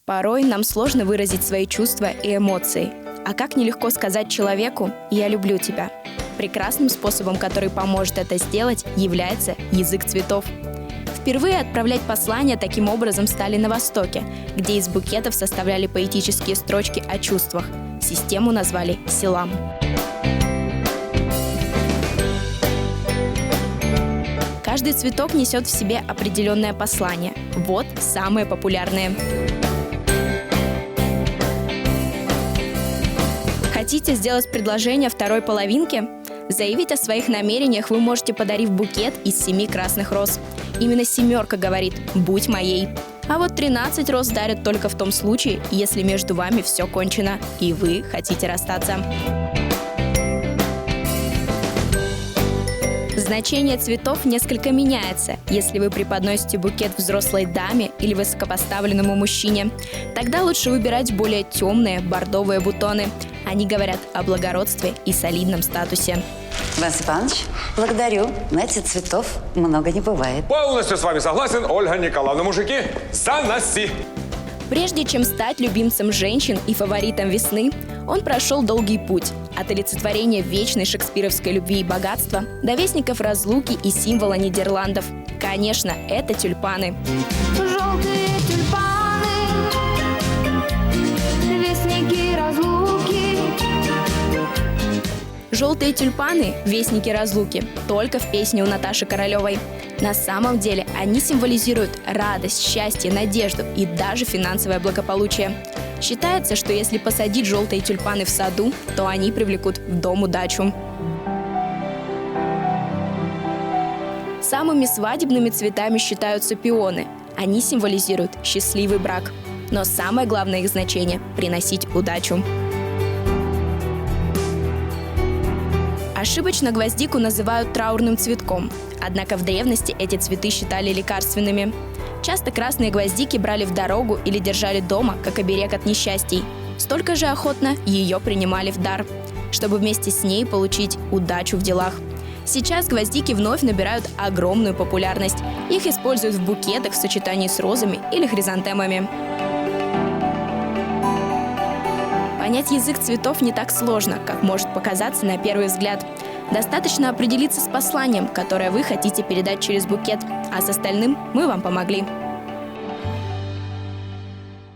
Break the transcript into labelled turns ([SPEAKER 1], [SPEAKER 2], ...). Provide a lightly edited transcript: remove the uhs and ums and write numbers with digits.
[SPEAKER 1] Порой нам сложно выразить свои чувства и эмоции. А как нелегко сказать человеку «я люблю тебя». Прекрасным способом, который поможет это сделать, является язык цветов. Впервые отправлять послания таким образом стали на Востоке, где из букетов составляли поэтические строчки о чувствах. Систему назвали «силам». Каждый цветок несет в себе определенное послание. Вот самые популярные. Хотите сделать предложение второй половинке? Заявить о своих намерениях вы можете, подарив букет из 7 красных роз. Именно 7 говорит «будь моей». А вот 13 роз дарят только в том случае, если между вами все кончено, и вы хотите расстаться. Значение цветов несколько меняется, если вы преподносите букет взрослой даме или высокопоставленному мужчине. Тогда лучше выбирать более темные бордовые бутоны. Они говорят о благородстве и солидном статусе.
[SPEAKER 2] Иван Степанович, благодарю. Знаете, цветов много не бывает.
[SPEAKER 3] Полностью с вами согласен, Ольга Николаевна. Мужики, заноси!
[SPEAKER 1] Прежде чем стать любимцем женщин и фаворитом весны, он прошел долгий путь. От олицетворения вечной шекспировской любви и богатства до вестников разлуки и символа Нидерландов. Конечно, это тюльпаны.
[SPEAKER 4] Желтые тюльпаны, вестники разлуки.
[SPEAKER 1] Желтые тюльпаны – вестники разлуки, только в песне у Наташи Королевой. На самом деле они символизируют радость, счастье, надежду и даже финансовое благополучие. Считается, что если посадить желтые тюльпаны в саду, то они привлекут в дом удачу. Самыми свадебными цветами считаются пионы. Они символизируют счастливый брак. Но самое главное их значение – приносить удачу. Ошибочно гвоздику называют траурным цветком. Однако в древности эти цветы считали лекарственными. Часто красные гвоздики брали в дорогу или держали дома, как оберег от несчастий. Столько же охотно ее принимали в дар, чтобы вместе с ней получить удачу в делах. Сейчас гвоздики вновь набирают огромную популярность. Их используют в букетах в сочетании с розами или хризантемами. Понять язык цветов не так сложно, как может показаться на первый взгляд. Достаточно определиться с посланием, которое вы хотите передать через букет, а с остальным мы вам помогли.